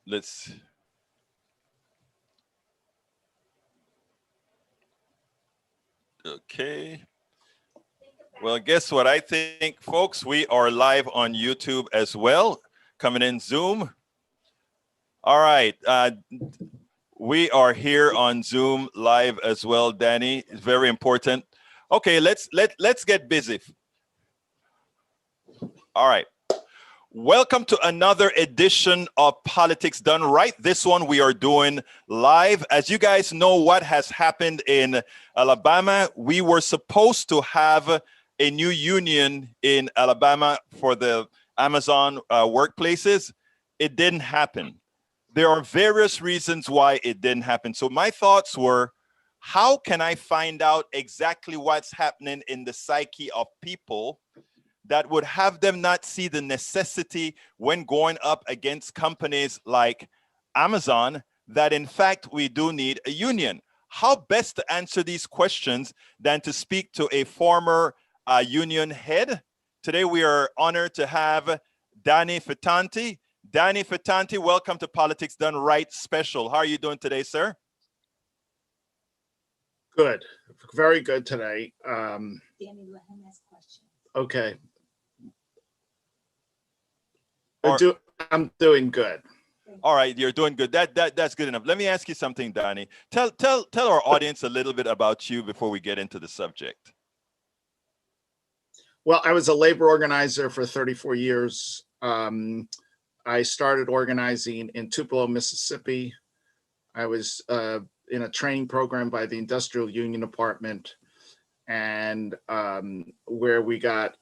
let's, okay. Well, guess what? I think, folks, we are live on YouTube as well, coming in Zoom. All right. We are here on Zoom live as well, Danny. It's very important. Okay, let's get busy. All right. Welcome to another edition of Politics Done Right. This one we are doing live. As you guys know what has happened in Alabama, we were supposed to have a new union in Alabama for the Amazon workplaces. It didn't happen. There are various reasons why it didn't happen. So my thoughts were, how can I find out exactly what's happening in the psyche of people that would have them not see the necessity when going up against companies like Amazon, that in fact we do need a union? How best to answer these questions than to speak to a former union head? Today we are honored to have Danny Fatanti. Danny Fatanti, welcome to Politics Done Right special. How are you doing today, sir? Good, very good today. Danny, let him ask questions. Okay. I'm doing good. All right, you're doing good. That's good enough. Let me ask you something, Danny. Tell our audience a little bit about you before we get into the subject. Well, I was a labor organizer for 34 years. I started organizing in Tupelo, Mississippi. I was in a training program by the Industrial Union Department, and where we got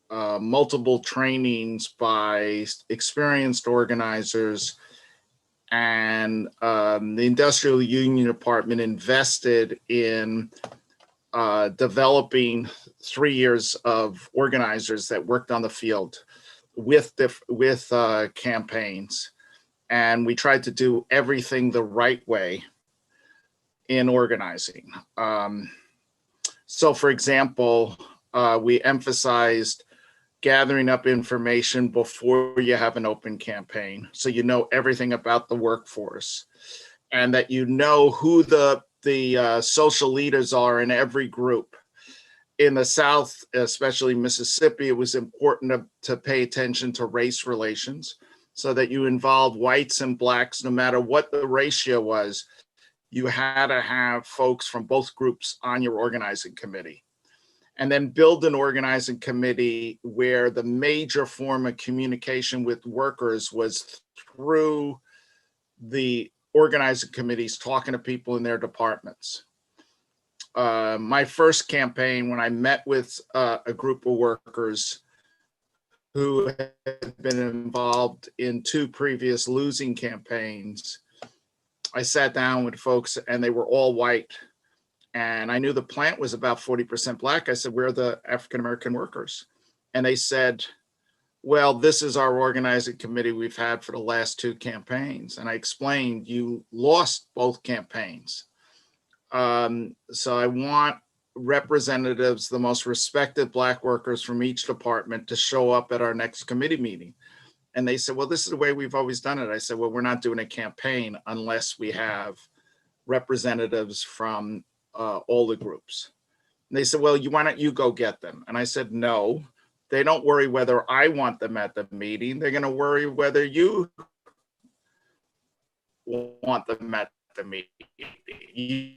multiple trainings by experienced organizers, and the Industrial Union Department invested in developing 3 years of organizers that worked on the field with campaigns, and we tried to do everything the right way in organizing. So, for example, we emphasized gathering up information before you have an open campaign, so you know everything about the workforce, and that you know who the social leaders are in every group. In the South, especially Mississippi, it was important to pay attention to race relations, so that you involve whites and blacks, no matter what the ratio was. You had to have folks from both groups on your organizing committee. And then build an organizing committee where the major form of communication with workers was through the organizing committees talking to people in their departments. My first campaign, when I met with a group of workers who had been involved in 2 previous losing campaigns, I sat down with folks and they were all white. And I knew the plant was about 40% black. I said, we're the African-American workers. And they said, well, this is our organizing committee we've had for the last 2 campaigns. And I explained, you lost both campaigns. So I want representatives, the most respected black workers from each department, to show up at our next committee meeting. And they said, well, this is the way we've always done it. I said, well, we're not doing a campaign unless we have representatives from all the groups. And they said, well, why don't you go get them? And I said, no, they don't worry whether I want them at the meeting. They're going to worry whether you want them at the meeting. You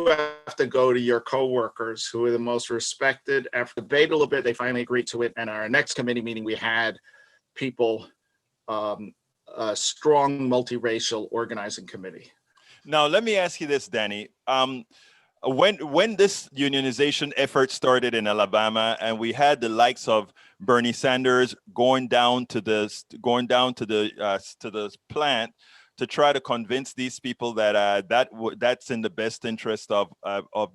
have to go to your coworkers who are the most respected. After debate a little bit, they finally agreed to it. And our next committee meeting, we had people, a strong multiracial organizing committee. Now, let me ask you this, Danny. When this unionization effort started in Alabama, and we had the likes of Bernie Sanders going down to the plant to try to convince these people that that's in the best interest of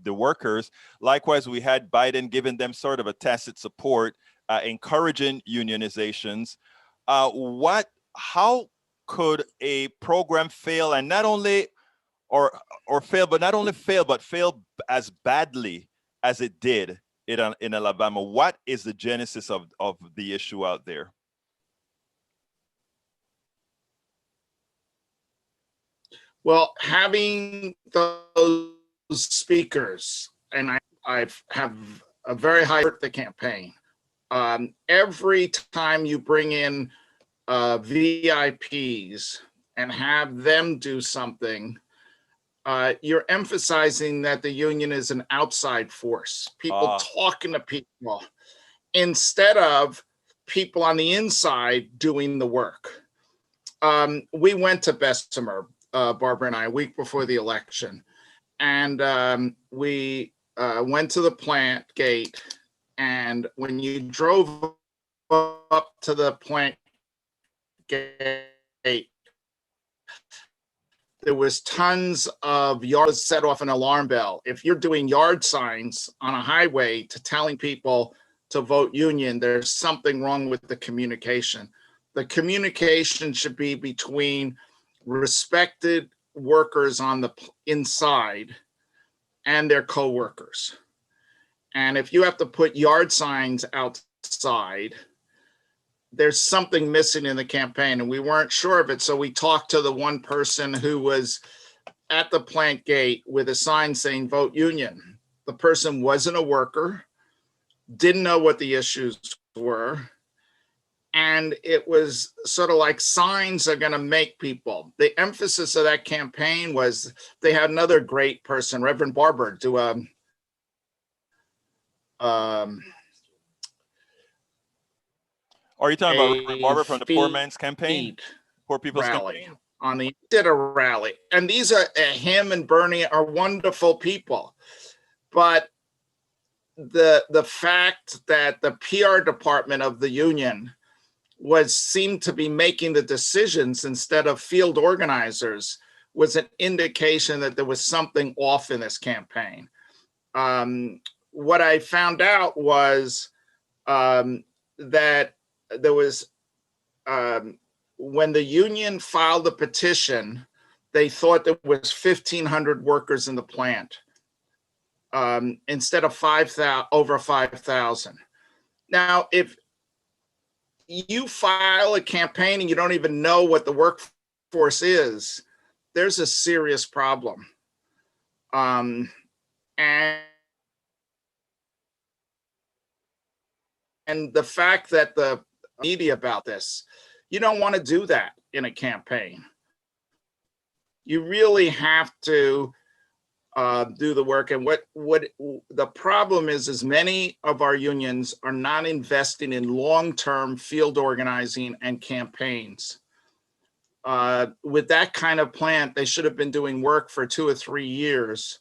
the workers. Likewise, we had Biden giving them sort of a tacit support, encouraging unionizations. How could a program fail, and not only fail, but fail as badly as it did in Alabama? What is the genesis of the issue out there? Well, having those speakers, and I have a very high the campaign. Every time you bring in VIPs and have them do something, you're emphasizing that the union is an outside force, people talking to people instead of people on the inside doing the work. We went to Bessemer, Barbara and I, a week before the election, and we went to the plant gate. And when you drove up to the plant gate, there was tons of yards, set off an alarm bell. If you're doing yard signs on a highway to telling people to vote union, there's something wrong with the communication. The communication should be between respected workers on the inside and their co-workers. And if you have to put yard signs outside, there's something missing in the campaign, and we weren't sure of it. So we talked to the one person who was at the plant gate with a sign saying vote union. The person wasn't a worker, didn't know what the issues were. And it was sort of like signs are going to make people. The emphasis of that campaign was they had another great person, Reverend Barber, do a are you talking about Reverend Barber from the Poor Man's Campaign? Poor People's Rally Campaign? Did a rally. And these are, him and Bernie are wonderful people. But the fact that the PR department of the union seemed to be making the decisions instead of field organizers was an indication that there was something off in this campaign. What I found out was that there was, when the union filed the petition, they thought there was 1,500 workers in the plant instead of 5,000, over 5,000. Now, if you file a campaign and you don't even know what the workforce is, there's a serious problem. And the fact that the media about this, you don't want to do that in a campaign. You really have to do the work. And what the problem is many of our unions are not investing in long-term field organizing and campaigns. With that kind of plant, they should have been doing work for 2 or 3 years,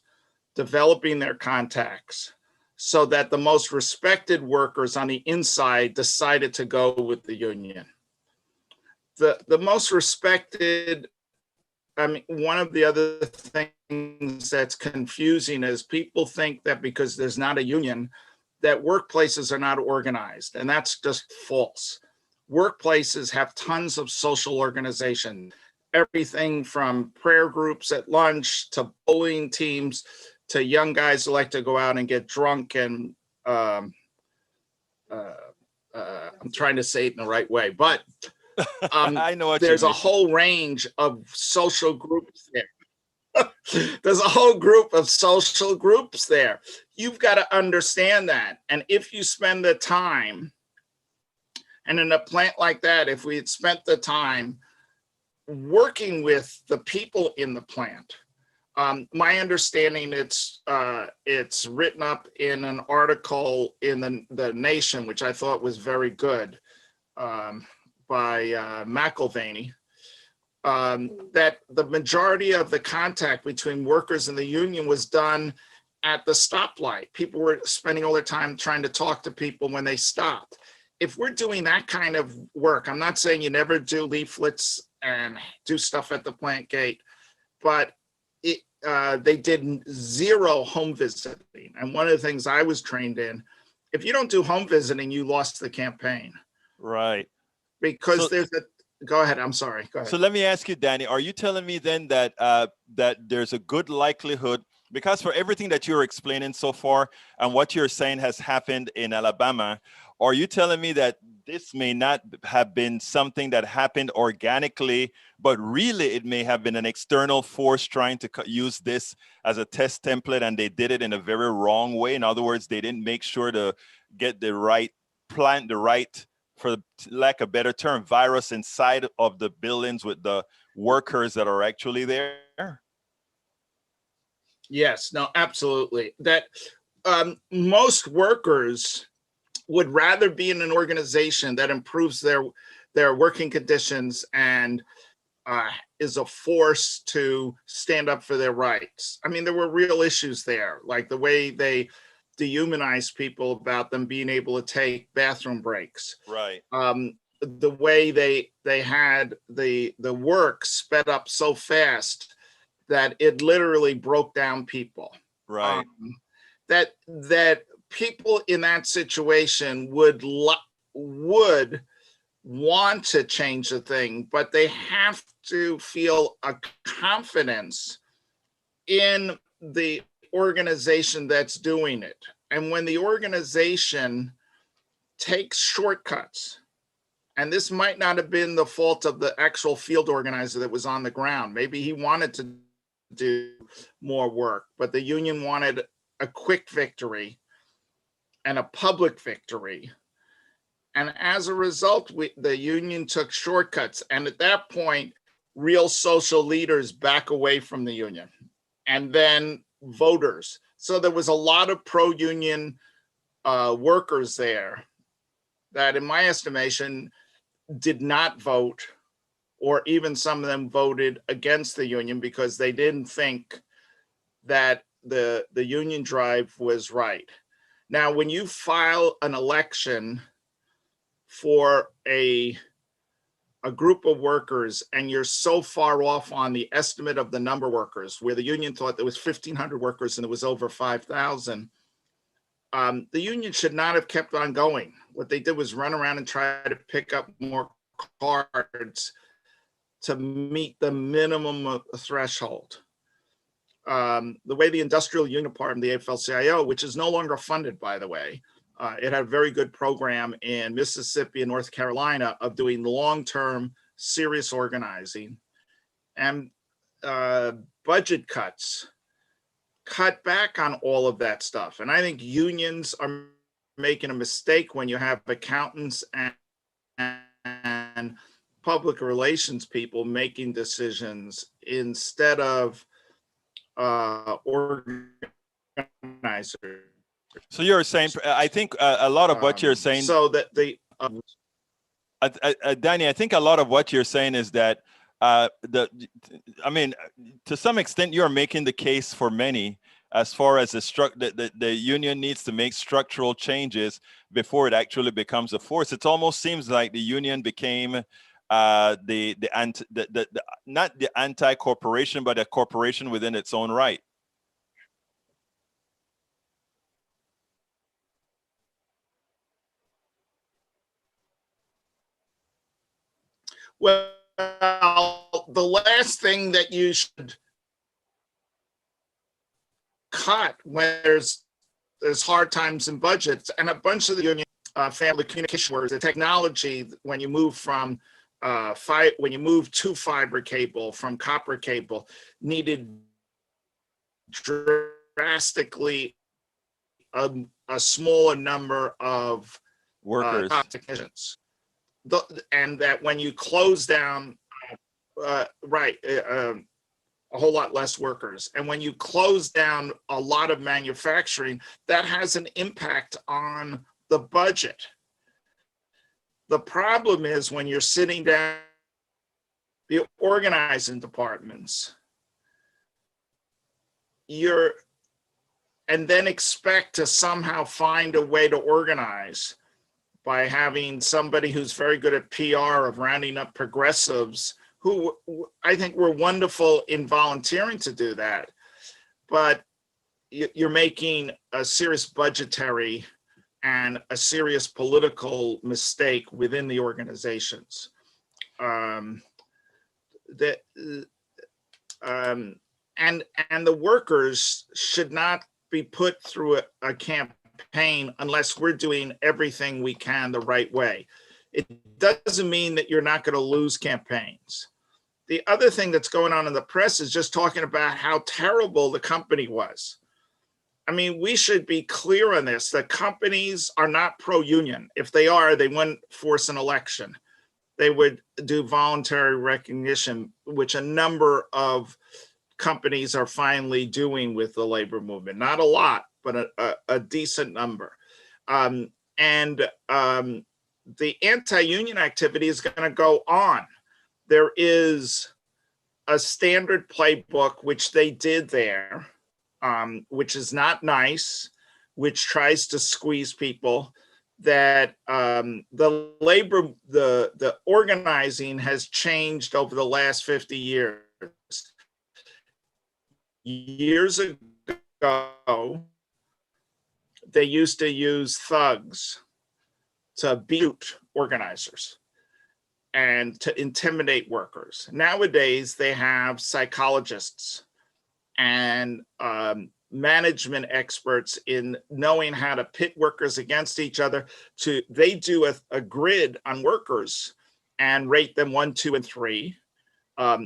developing their contacts, so that the most respected workers on the inside decided to go with the union. The most respected, I mean, one of the other things that's confusing is people think that because there's not a union, that workplaces are not organized, and that's just false. Workplaces have tons of social organization, everything from prayer groups at lunch to bowling teams to young guys who like to go out and get drunk and I'm trying to say it in the right way, but I know what there's you a mean. whole range of social groups there. There's a whole group of social groups there. You've got to understand that. And if you spend the time, and in a plant like that, if we had spent the time working with the people in the plant, my understanding, it's written up in an article in the Nation, which I thought was very good, by McIlvaney, that the majority of the contact between workers and the union was done at the stoplight. People were spending all their time trying to talk to people when they stopped. If we're doing that kind of work, I'm not saying you never do leaflets and do stuff at the plant gate, but they did zero home visiting. And one of the things I was trained in, if you don't do home visiting, you lost the campaign. Right. Because go ahead, I'm sorry, go ahead. So let me ask you, Danny, are you telling me then that that there's a good likelihood, because for everything that you're explaining so far and what you're saying has happened in Alabama, are you telling me that this may not have been something that happened organically, but really it may have been an external force trying to use this as a test template, and they did it in a very wrong way. In other words, they didn't make sure to get the right plant, the right, for lack of a better term, virus inside of the buildings with the workers that are actually there. Yes, no, absolutely. That most workers would rather be in an organization that improves their working conditions and is a force to stand up for their rights. I mean, there were real issues there, like the way they dehumanized people about them being able to take bathroom breaks. Right. The way they had the work sped up so fast that it literally broke down people. Right. That people in that situation would want to change the thing, but they have to feel a confidence in the organization that's doing it. And when the organization takes shortcuts, and this might not have been the fault of the actual field organizer that was on the ground. Maybe he wanted to do more work, but the union wanted a quick victory and a public victory. And as a result, the union took shortcuts. And at that point, real social leaders back away from the union, and then voters. So there was a lot of pro-union workers there that, in my estimation, did not vote, or even some of them voted against the union because they didn't think that the union drive was right. Now, when you file an election for a group of workers and you're so far off on the estimate of the number of workers, where the union thought there was 1,500 workers and it was over 5,000, the union should not have kept on going. What they did was run around and try to pick up more cards to meet the minimum threshold. The way the Industrial Union Department, the AFL-CIO, which is no longer funded, by the way, it had a very good program in Mississippi and North Carolina of doing long-term serious organizing, and budget cuts cut back on all of that stuff. And I think unions are making a mistake when you have accountants and public relations people making decisions instead of organizers. So you're saying, I think a lot of what you're saying. So that the Danny, I think a lot of what you're saying is that I mean, to some extent, you're making the case for many as far as the union needs to make structural changes before it actually becomes a force. It almost seems like the union became not the anti-corporation, but a corporation within its own right. Well, the last thing that you should cut when there's hard times in budgets, and a bunch of the union family communication workers, the technology, when you move from when you move to fiber cable from copper cable, needed drastically a smaller number of workers, technicians. And that when you close down, a whole lot less workers. And when you close down a lot of manufacturing, that has an impact on the budget. The problem is when you're sitting down, the organizing departments, and then expect to somehow find a way to organize by having somebody who's very good at PR of rounding up progressives, who I think were wonderful in volunteering to do that. But you're making a serious budgetary and a serious political mistake within the organizations. And the workers should not be put through a campaign unless we're doing everything we can the right way. It doesn't mean that you're not going to lose campaigns. The other thing that's going on in the press is just talking about how terrible the company was. I mean, we should be clear on this. The companies are not pro-union. If they are, they wouldn't force an election. They would do voluntary recognition, which a number of companies are finally doing with the labor movement. Not a lot, but a decent number. The anti-union activity is going to go on. There is a standard playbook, which they did there, which is not nice, which tries to squeeze people, that the organizing has changed over the last 50 years. Years ago, they used to use thugs to beat organizers and to intimidate workers. Nowadays, they have psychologists and management experts in knowing how to pit workers against each other. They do a grid on workers and rate them 1, 2, and 3.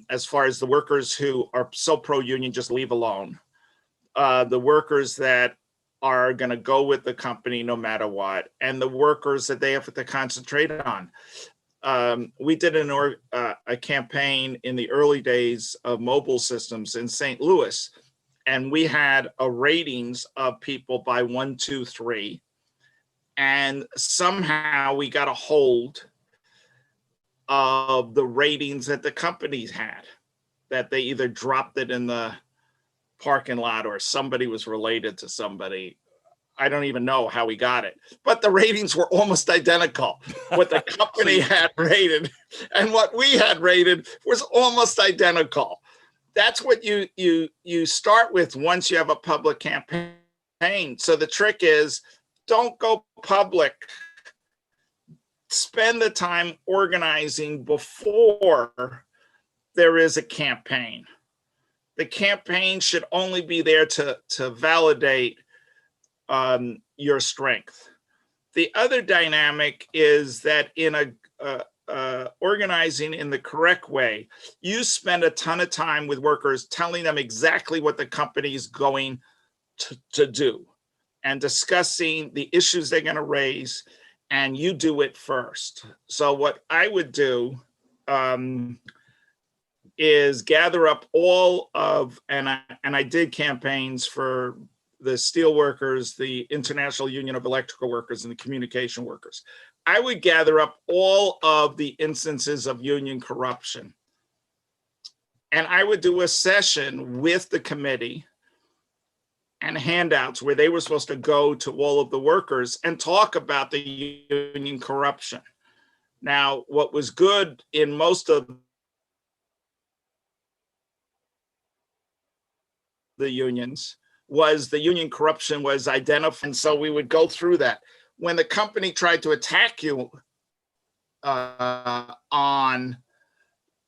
As far as the workers who are so pro-union, just leave alone. The workers that are going to go with the company no matter what, and the workers that they have to concentrate on. We did a campaign in the early days of mobile systems in St. Louis, and we had a ratings of people by 1, 2, 3, and somehow we got a hold of the ratings that the companies had, that they either dropped it in the parking lot or somebody was related to somebody. I don't even know how we got it, but the ratings were almost identical. What the company had rated and what we had rated was almost identical. That's what you start with once you have a public campaign. So the trick is, don't go public. Spend the time organizing before there is a campaign. The campaign should only be there to validate your strength. The other dynamic is that in organizing in the correct way, you spend a ton of time with workers telling them exactly what the company is going to do and discussing the issues they're going to raise, and you do it first. So what I would do is gather up all of, and I did campaigns for the steel workers, the International Union of Electrical Workers, and the communication workers. I would gather up all of the instances of union corruption. And I would do a session with the committee and handouts where they were supposed to go to all of the workers and talk about the union corruption. Now, what was good in most of the unions was the union corruption was identified. And so we would go through that. When the company tried to attack you on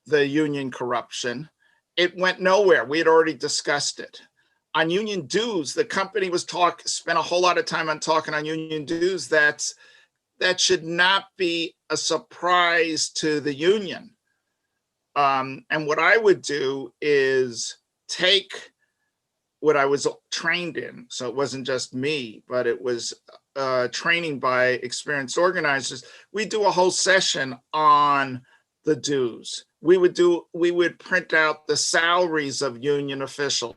the union corruption, it went nowhere. We had already discussed it. On union dues, the company spent a whole lot of time on talking on union dues. That should not be a surprise to the union. And what I would do is take what I was trained in. So it wasn't just me, but it was training by experienced organizers. We do a whole session on the dues. We would print out the salaries of union officials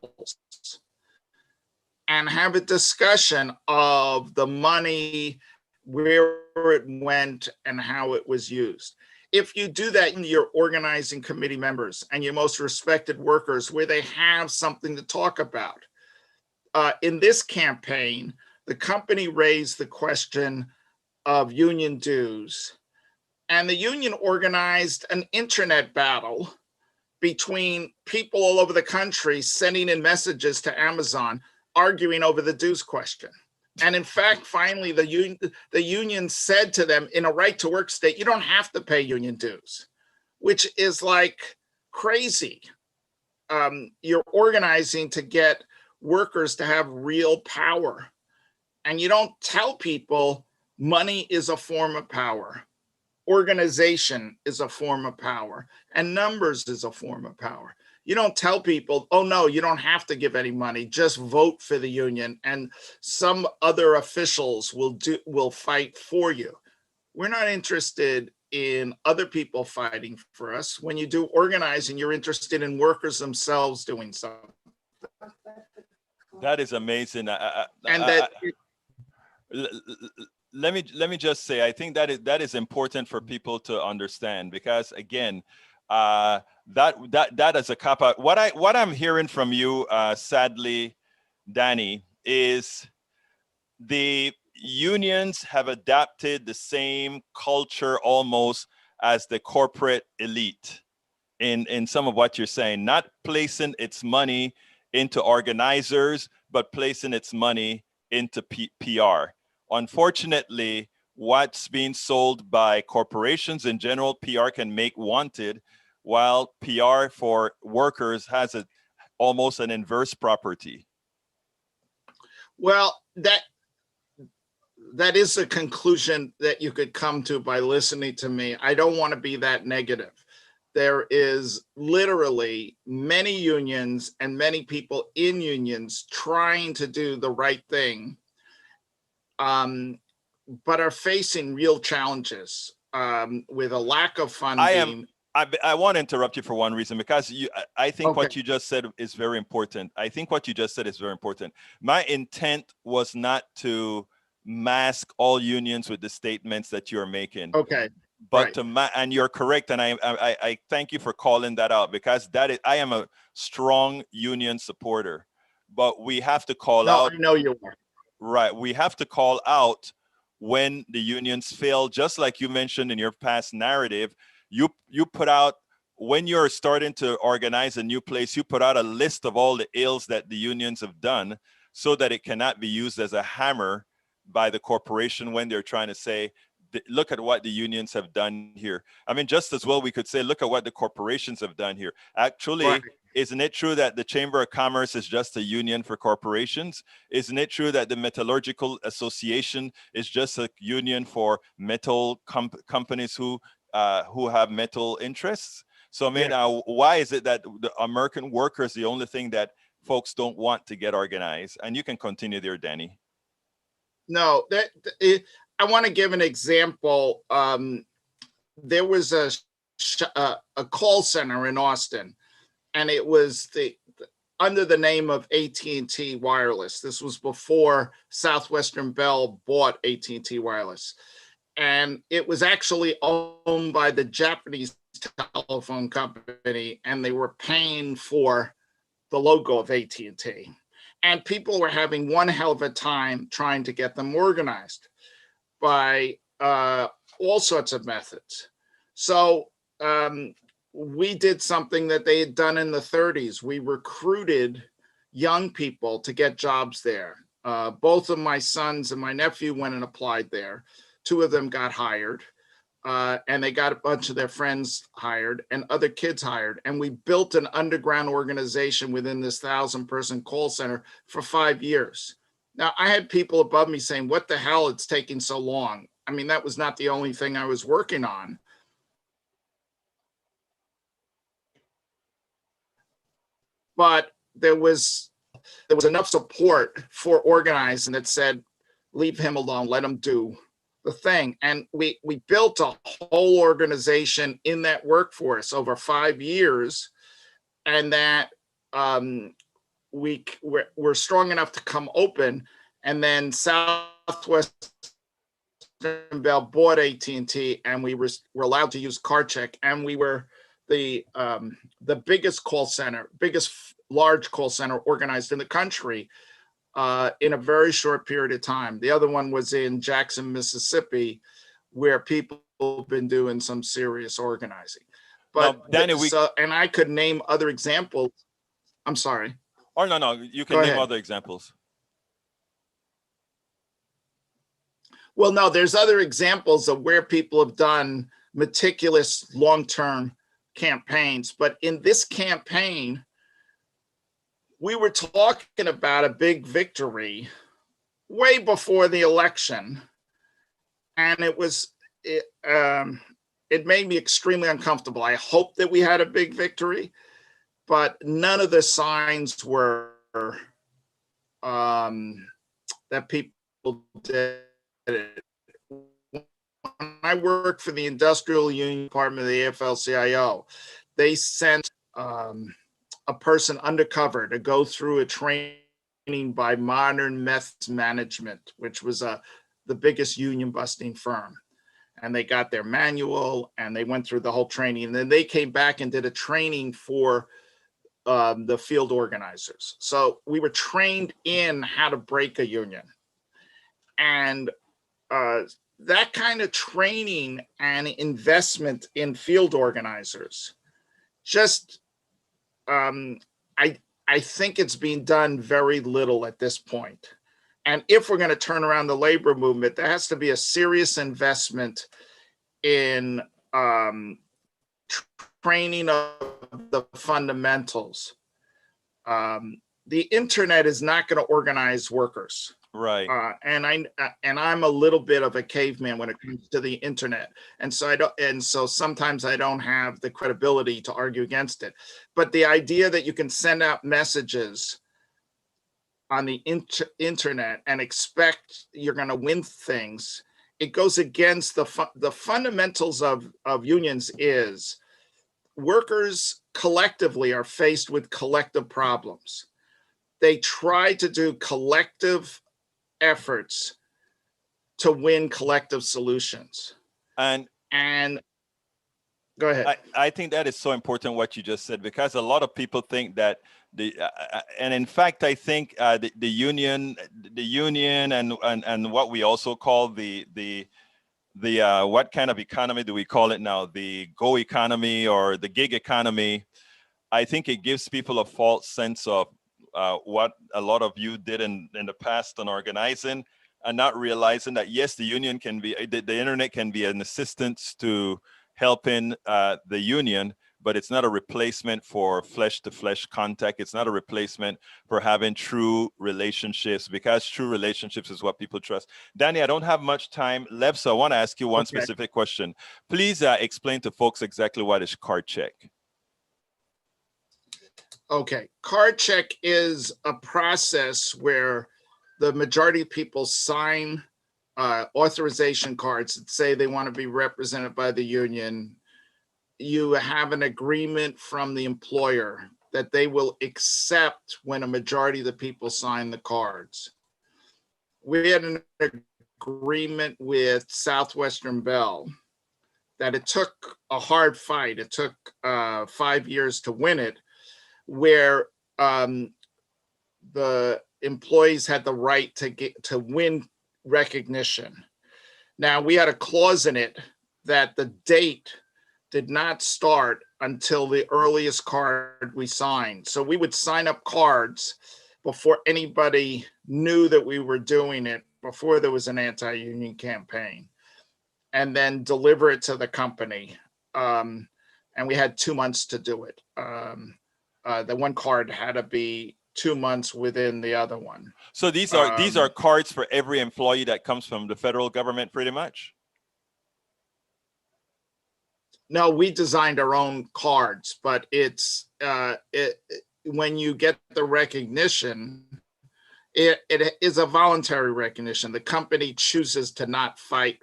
and have a discussion of the money, where it went, and how it was used. If you do that in your organizing committee members and your most respected workers, where they have something to talk about. In this campaign, the company raised the question of union dues, and the union organized an internet battle between people all over the country sending in messages to Amazon, arguing over the dues question. And in fact, finally, the union said to them, in a right to work state, you don't have to pay union dues, which is like crazy. You're organizing to get workers to have real power. And you don't tell people money is a form of power. organization is a form of power, and numbers is a form of power. You don't tell people, oh no, you don't have to give any money, just vote for the union, and some other officials will fight for you. We're not interested in other people fighting for us. When you do organizing, you're interested in workers themselves doing something. That is amazing. And that let me just say, I think that is important for people to understand, because again, that is a cop out. What I'm hearing from you, sadly, Danny, is the unions have adapted the same culture almost as the corporate elite in some of what you're saying, not placing its money into organizers, but placing its money into PR. Unfortunately, what's being sold by corporations in general, PR can make wanted, while PR for workers has almost an inverse property. Well, that is a conclusion that you could come to by listening to me. I don't want to be that negative. There is literally many unions and many people in unions trying to do the right thing, but are facing real challenges with a lack of funding. I want to interrupt you for one reason, because I think Okay. what you just said is very important. I think what you just said is very important. My intent was not to mask all unions with the statements that you're making. Okay. But right. And you're correct, and I thank you for calling that out, because I am a strong union supporter. But we have to call out. I know you are. Right. We have to call out when the unions fail, just like you mentioned in your past narrative. You put out, when you're starting to organize a new place, you put out a list of all the ills that the unions have done, so that it cannot be used as a hammer by the corporation when they're trying to say, look at what the unions have done here. I mean, just as well, we could say, look at what the corporations have done here. Actually, right. Isn't it true that the Chamber of Commerce is just a union for corporations? Isn't it true that the Metallurgical Association is just a union for metal companies who have metal interests? So, I mean, why is it that the American workers, the only thing that folks don't want to get organized? And you can continue there, Danny. No, I want to give an example. There was a call center in Austin, and it was under the name of AT&T Wireless. This was before Southwestern Bell bought AT&T Wireless. And it was actually owned by the Japanese telephone company, and they were paying for the logo of AT&T. And people were having one hell of a time trying to get them organized by all sorts of methods. So we did something that they had done in the 30s. We recruited young people to get jobs there. Both of my sons and my nephew went and applied there. Two of them got hired, and they got a bunch of their friends hired and other kids hired. And we built an underground organization within this 1,000-person call center for 5 years. Now, I had people above me saying, what the hell, it's taking so long. I mean, that was not the only thing I was working on. But there was enough support for organizing that said, leave him alone, let him do the thing. And we built a whole organization in that workforce over 5 years, and that we're strong enough to come open. And then Southwestern Bell bought AT&T, and we were allowed to use CardCheck, and we were the biggest large call center organized in the country in a very short period of time. The other one was in Jackson, Mississippi, where people have been doing some serious organizing. But now, Danny, and I could name other examples. I'm sorry. Oh, no, you can name other examples. Well, no, there's other examples of where people have done meticulous long-term campaigns. But in this campaign, we were talking about a big victory way before the election. And it was it made me extremely uncomfortable. I hope that we had a big victory, but none of the signs were that people did it. When I worked for the Industrial Union Department of the AFL-CIO, they sent a person undercover to go through a training by Modern Methods Management, which was the biggest union busting firm. And they got their manual and they went through the whole training. And then they came back and did a training for the field organizers. So we were trained in how to break a union. And that kind of training and investment in field organizers, just, I think it's being done very little at this point. And if we're going to turn around the labor movement, there has to be a serious investment in training of the fundamentals. The internet is not going to organize workers. Right. And I'm a little bit of a caveman when it comes to the internet, and so sometimes I don't have the credibility to argue against it. But the idea that you can send out messages on the internet and expect you're going to win things, it goes against the fundamentals of unions. Is workers collectively are faced with collective problems. They try to do collective efforts to win collective solutions. And go ahead. I think that is so important what you just said, because a lot of people think that and in fact, I think the union and what we also call the what kind of economy do we call it now? The go economy or the gig economy. I think it gives people a false sense of what a lot of you did in the past on organizing, and not realizing that, yes, the union can be, the internet can be an assistance to helping the union, but it's not a replacement for flesh-to-flesh contact. It's not a replacement for having true relationships, because true relationships is what people trust. Danny, I don't have much time left, so I want to ask you one specific question. Please explain to folks exactly what is card check. Okay, card check is a process where the majority of people sign authorization cards that say they want to be represented by the union. You have an agreement from the employer that they will accept when a majority of the people sign the cards. We had an agreement with Southwestern Bell that it took a hard fight. It took 5 years to win it, where the employees had the right to win recognition. Now, we had a clause in it that the date did not start until the earliest card we signed. So we would sign up cards before anybody knew that we were doing it, before there was an anti-union campaign, and then deliver it to the company. And we had 2 months to do it. The one card had to be 2 months within the other one. So these are cards for every employee that comes from the federal government, pretty much? No, we designed our own cards, but it's when you get the recognition, it is a voluntary recognition. The company chooses to not fight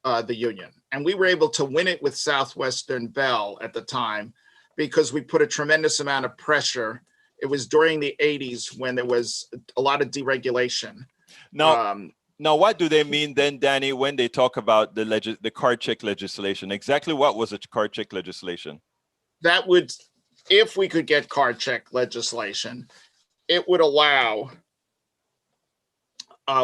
the union, and we were able to win it with Southwestern Bell at the time because we put a tremendous amount of pressure. It was during the 80s when there was a lot of deregulation. Now, what do they mean then, Danny, when they talk about the card check legislation? Exactly what was a card check legislation? That would, if we could get card check legislation, it would allow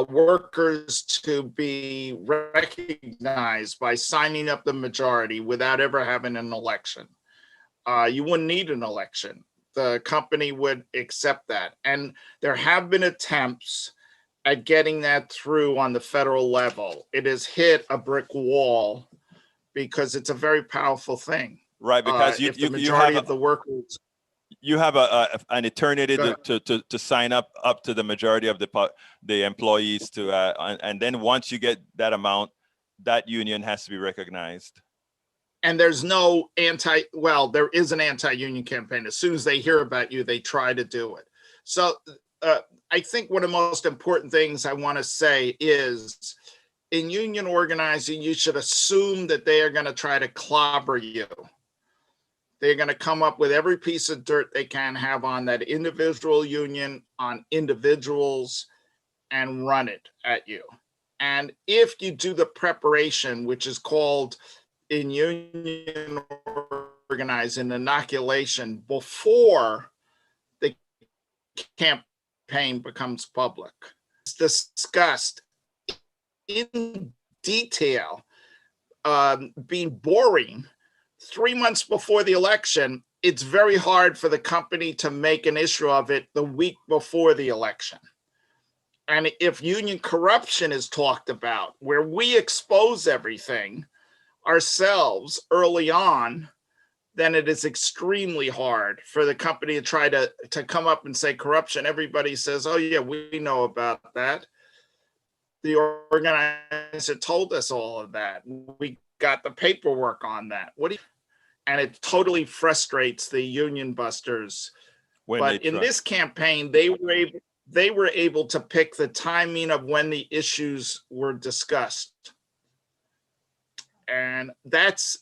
workers to be recognized by signing up the majority without ever having an election. You wouldn't need an election. The company would accept that. And there have been attempts at getting that through on the federal level. It has hit a brick wall because it's a very powerful thing. Right, because if the majority of the workers, you have an eternity to sign up to the majority of the employees to and then once you get that amount, that union has to be recognized. And there's no there is an anti-union campaign. As soon as they hear about you, they try to do it. So I think one of the most important things I want to say is, in union organizing, you should assume that they are going to try to clobber you. They're going to come up with every piece of dirt they can have on that individual union, on individuals, and run it at you. And if you do the preparation, which is called in union organizing inoculation, before the campaign becomes public, it's discussed in detail, being boring 3 months before the election. It's very hard for the company to make an issue of it the week before the election. And if union corruption is talked about, where we expose everything ourselves early on, then it is extremely hard for the company to try to come up and say corruption. Everybody says, oh yeah, we know about that. The organizer told us all of that. We got the paperwork on that. And it totally frustrates the union busters. But in this campaign, they were able to pick the timing of when the issues were discussed. And that's,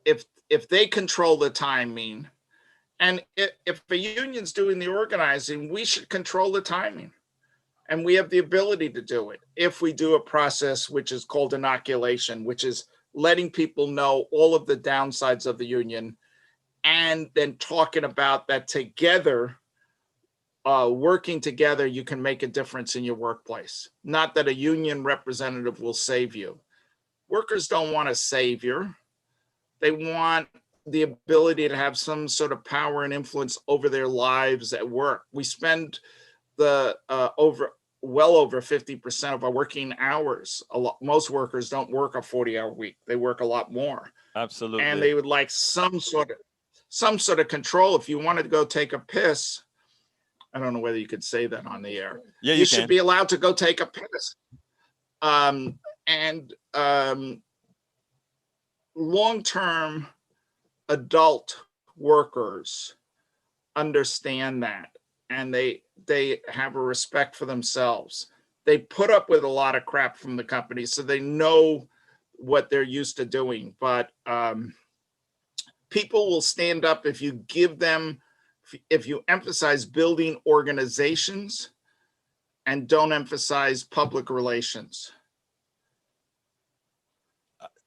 if they control the timing, and if a union's doing the organizing, we should control the timing. And we have the ability to do it if we do a process which is called inoculation, which is letting people know all of the downsides of the union, and then talking about that together, working together, you can make a difference in your workplace. Not that a union representative will save you. Workers don't want a savior. They want the ability to have some sort of power and influence over their lives at work. We spend well over 50% of our working hours. Most workers don't work a 40-hour week. They work a lot more. Absolutely. And they would like some sort of control. If you wanted to go take a piss, I don't know whether you could say that on the air. Yeah, you should be allowed to go take a piss. Long-term adult workers understand that, and they have a respect for themselves. They put up with a lot of crap from the company, so they know what they're used to doing. But people will stand up if you emphasize building organizations and don't emphasize public relations.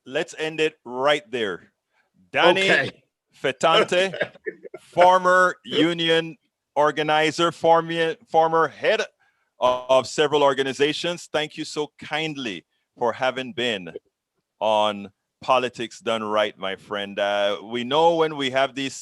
Let's end it right there. Danny Fatanti, former union organizer, former head of several organizations. Thank you so kindly for having been on Politics Done Right, my friend. We know when we have these